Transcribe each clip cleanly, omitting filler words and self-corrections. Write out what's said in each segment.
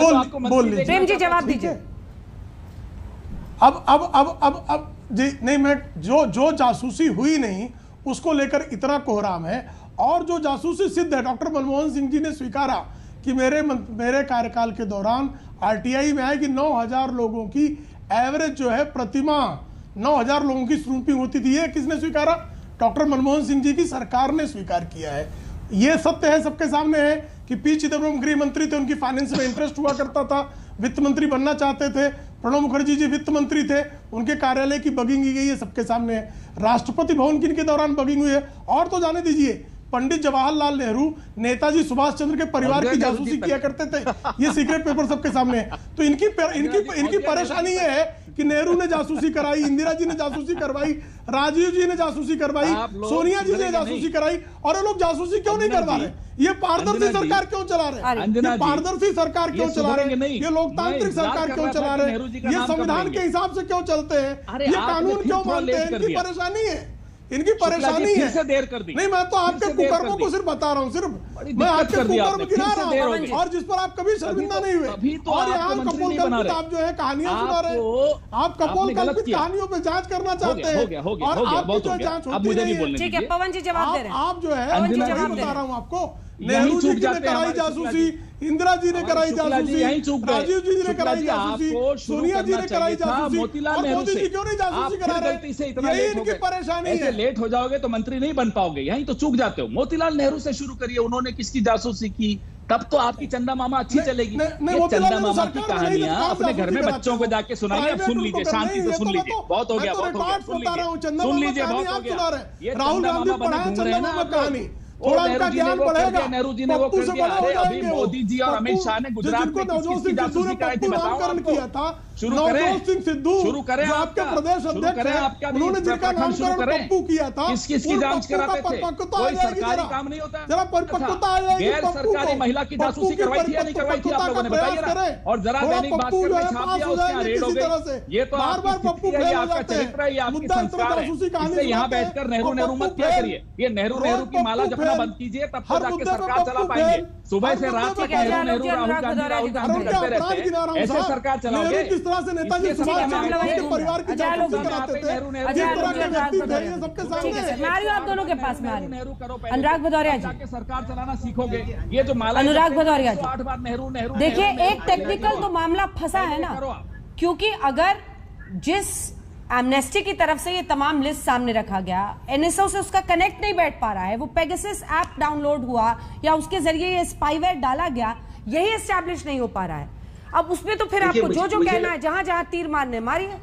बोल प्रेम जी जवाब दीजिए। अब जी नहीं, मैं जो जासूसी हुई नहीं उसको लेकर इतना कोहराम है, और जो जासूसी सिद्ध है, डॉक्टर मनमोहन सिंह जी ने स्वीकारा कि मेरे कार्यकाल के दौरान आरटीआई में आए कि 9,000 लोगों की एवरेज जो है प्रतिमाह 9,000 लोगों की स्क्रूटनिंग होती थी। ये किसने स्वीकारा? डॉक्टर मनमोहन सिंह जी की सरकार ने स्वीकार किया है। ये सत्य है, सबके सामने है कि पी चिदम्बरम गृह मंत्री थे, उनकी फाइनेंस में इंटरेस्ट हुआ करता था, वित्त मंत्री बनना चाहते थे। प्रणब मुखर्जी जी वित्त मंत्री थे, उनके कार्यालय की बगिंग की गई है, सबके सामने है। राष्ट्रपति भवन किनके दौरान बगिंग हुई है? और तो जाने दीजिए, पंडित जवाहरलाल नेहरू नेताजी सुभाष चंद्र के परिवार की जासूसी किया करते थे, ये सीक्रेट पेपर सबके सामने है। तो इनकी परेशानी ये है कि नेहरू ने जासूसी कराई, इंदिरा जी ने जासूसी करवाई, राजीव जी ने जासूसी करवाई, सोनिया जी ने जासूसी कराई, और ये लोग जासूसी क्यों नहीं करवा रहे? ये पारदर्शी सरकार क्यों चला रहे? ये पारदर्शी सरकार क्यों चला रहे? ये लोकतांत्रिक सरकार क्यों चला रहे? ये संविधान के हिसाब से क्यों चलते हैं? ये कानून क्यों मानते हैं? इनकी परेशानी है, इनकी परेशानी है। से देर कर दी। नहीं, मैं तो आपके कुकर्मों को सिर्फ बता रहा हूँ, सिर्फ मैं आपके कुकर्म गिना रहा हूँ, और जिस पर आप कभी शर्मिंदा नहीं हुए। और यहाँ कपोल कल्पित आप जो है कहानियां सुना रहे हैं, आप कपोल कल्पित कहानियों पे जांच करना चाहते हैं, और आपकी जो जांच होती नहीं है। ठीक है, पवन जी जवाब दे रहे हैं। आप जो है बता रहा हूँ आपको, नेहरू जी ने कराई जासूसी, इंदिरा जी ने कराई जासूसी, राजीव जी ने कराई जासूसी, सोनिया जी ने कराई जासूसी, और मोदी जी क्यों नहीं जासूसी करा रहे? यही इनकी परेशानी है। लेट हो जाओगे तो मंत्री नहीं बन पाओगे, यहीं तो चूक जाते हो। मोतीलाल नेहरू से शुरू करिए, उन्होंने किसकी जासूसी की, तब तो आपकी चंदा मामा अच्छी चलेगी। ये चंदा मामा की कहानियां अपने घर में बच्चों को जाके सुनाइए। अब सुन लीजिए, शांति से सुन लीजिए, बहुत हो गया, बहुत हो गया, सुन लीजिए, बहुत हो गया। ये राहुल गांधी बने घूम रहे हैं ना कहानी, थोड़ा इनका ज्ञान बढ़ेगा। नेहरू जी ने वो कर दिया। अरे अभी मोदी जी और अमित शाह ने गुजरात में किसकी जासूसी कराई थी, बताओ किया था? नवजोत सिंह सिद्धू, शुरू करें, जो आपके प्रदेश अध्यक्ष हैं, उन्होंने जिनका नामकरण पप्पू किया था, किसकी जांच कराते थे? कोई सरकारी काम नहीं होता। जरा परिपक्वता आ जाएगी। गैर सरकारी महिला की जासूसी करवाई थी या नहीं करवाई थी, आप लोगों ने बताइए ना। और जरा दैनिक भास्कर में छाप दिया, उसके रेड हो गई। ये तो आपका चरित्र है, ये आपकी संस्कार है। इससे यहाँ बैठकर नेहरू नेहरू मत क्या करिए। ये नेहरू नेहरू की माला जपना बंद कीजिए, तब तो जाके सरकार चला पाएंगे। सुबह से रात तक नेहरू नेहरू राहुल गांधी करते रहते हैं, ऐसे सरकार चलाओगे? किस तरह से नेताजी सुभाष चंद्र बोस के परिवार की जासूसी कराते थे, जिस तरह के व्यक्ति थे, ये सबके सामने है। मैं आ रही हूं आप दोनों के पास में। अनुराग भदौरिया जी, सरकार चलाना सीखोगे। ये जो माला, अनुराग भदौरिया जी, 8 बार नेहरू नेहरू, देखिए एक टेक्निकल तो मामला फंसा है ना, क्योंकि अगर जिस एमनेस्टी की तरफ से ये तमाम लिस्ट सामने रखा गया, एनएसओ से उसका कनेक्ट नहीं बैठ पा रहा है, वो पेगासस ऐप डाउनलोड हुआ या उसके जरिए ये स्पाईवेयर डाला गया, यही एस्टैब्लिश नहीं हो पा रहा है। अब उसमें तो फिर आपको जो जो कहना है, जहां जहां तीर मारने मारिए।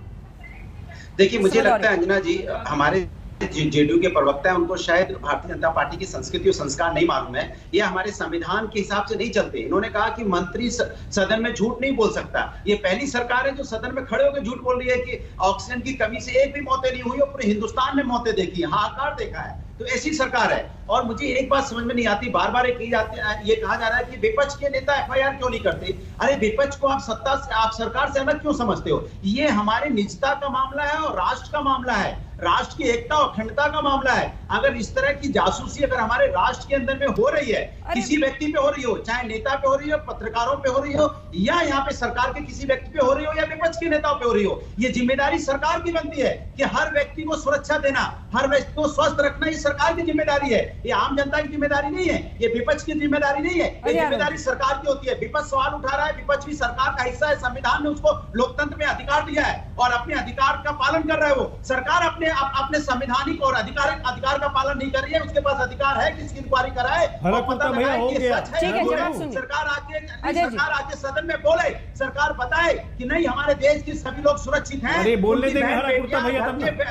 देखिए, मुझे लगता है अंजना जी, हमारे जेडीयू के प्रवक्ता है, उनको शायद भारतीय जनता पार्टी की संस्कृति और संस्कार नहीं मालूम है। ये हमारे संविधान के हिसाब से नहीं चलते। इन्होंने कहा कि मंत्री सदन में झूठ नहीं बोल सकता। ये पहली सरकार है जो सदन में खड़े होकर झूठ बोल रही है कि ऑक्सीजन की कमी से एक भी मौतें नहीं हुई और पूरे हिंदुस्तान में मौतें देखी, हाहाकार देखा है। तो ऐसी सरकार है। और मुझे एक बात समझ में नहीं आती, बार बार ये कहा जा रहा है कि विपक्ष के नेता एफआईआर क्यों नहीं करते। अरे विपक्ष को आप सत्ता से, आप सरकार से अलग क्यों समझते हो? ये हमारे निजता का मामला है और राष्ट्र का मामला है, राष्ट्र की एकता और अखंडता का मामला है। अगर इस तरह की जासूसी अगर हमारे राष्ट्र के अंदर में हो रही है, किसी व्यक्ति पे हो रही हो, चाहे नेता पे हो रही हो, पत्रकारों पे हो रही हो, या यहाँ पे सरकार के किसी व्यक्ति पे हो रही हो, या विपक्ष के नेताओं पे हो रही हो, ये जिम्मेदारी सरकार की बनती है कि हर व्यक्ति को सुरक्षा देना, हर व्यक्ति को स्वस्थ रखना, ये सरकार की जिम्मेदारी है। ये आम जनता की जिम्मेदारी नहीं है, ये विपक्ष की जिम्मेदारी नहीं है, ये जिम्मेदारी सरकार की होती है। विपक्ष सवाल उठा रहा है, विपक्ष भी सरकार का हिस्सा है। संविधान ने उसको लोकतंत्र में अधिकार दिया है और अपने अधिकार का पालन कर रहा है। वो सरकार अपने संवैधानिक और अधिकार का पालन नहीं कर रही है। उसके पास अधिकार है कि इसकी इंक्वायरी कराए और पता लगाए कि सच है। सरकार आके सदन में बोले, सरकार बताए कि नहीं हमारे देश के सभी लोग सुरक्षित हैं,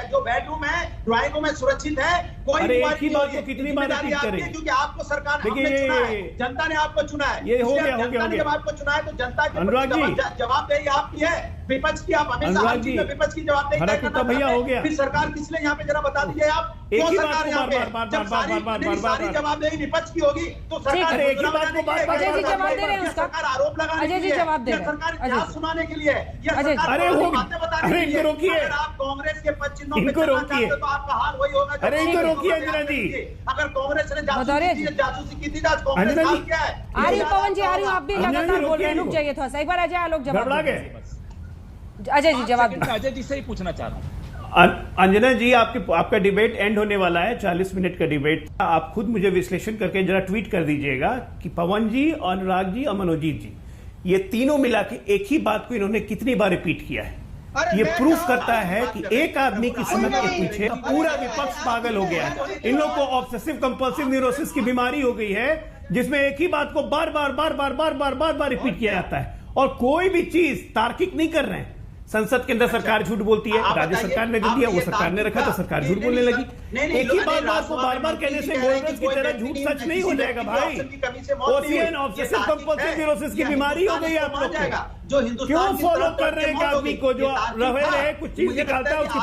जो बेडरूम है, ड्राइंग रूम में सुरक्षित है, कोई कितनी जिम्मेदारी आपकी है, क्योंकि आपको सरकार हमने चुना है, जनता ने आपको चुना है। ये हो गया, जनता ने जब आपको चुना है तो जनता की जवाबदेही आपकी है। विपक्ष की आप हमेशा हर चीज में विपक्ष की जवाबदेही फिर सरकार किस लिए यहाँ पे जरा बता दीजिए आप। वो सरकार यहाँ पे जब सारी जवाबदेही विपक्ष की होगी तो सरकार सरकार आरोप लगाने के लिए, सरकार इतिहास सुनाने के लिए, या बातें बताने के लिए। अगर आप कांग्रेस के पद चिन्हों पे चलना चाहते हो तो आपका हाल वही होगा। रोकिए अंजना जी। अगर कांग्रेस ने जासूसी की थी तो आज कांग्रेस हाल क्या है? आ रही पवन जी, आ रही हूँ, आप भी लगातार बोल रहे हैं, रुक जाइए थोड़ा सा, एक बार अजय आलोक जवाब अजय जी जवाब अजय जी से ही पूछना चाह रहा हूँ। अंजना जी, आपका डिबेट एंड होने वाला है, 40 मिनट का डिबेट। आप खुद मुझे विश्लेषण करके जरा ट्वीट कर दीजिएगा कि पवन जी, अनुराग जी और मनोजीत जी, ये तीनों मिला के एक ही बात को इन्होंने कितनी बार रिपीट किया है। ये प्रूफ करता है कि एक आदमी की समझ के पीछे पूरा विपक्ष पागल हो गया है। इन लोगों को ऑब्सेसिव कंपल्सिव न्यूरोसिस की बीमारी हो गई है, जिसमें एक ही बात को बार बार रिपीट किया जाता है और कोई भी चीज तार्किक नहीं कर रहे हैं। संसद के अंदर सरकार झूठ बोलती है, राज्य सरकार ने दिया, वो सरकार ने रखा तो सरकार झूठ बोलने लगी। एक ही बात को बार बार कहने से गोल्डर्स की तरह झूठ सच नहीं हो जाएगा भाई। ओसीएन ऑब्सेसिव कंपल्सिव न्यूरोसिस की बीमारी हो गई है आप लोग को। क्यों फॉलो कर रहे हैं एक आदमी को जो रहे कुछ चीज निकालता है उसकी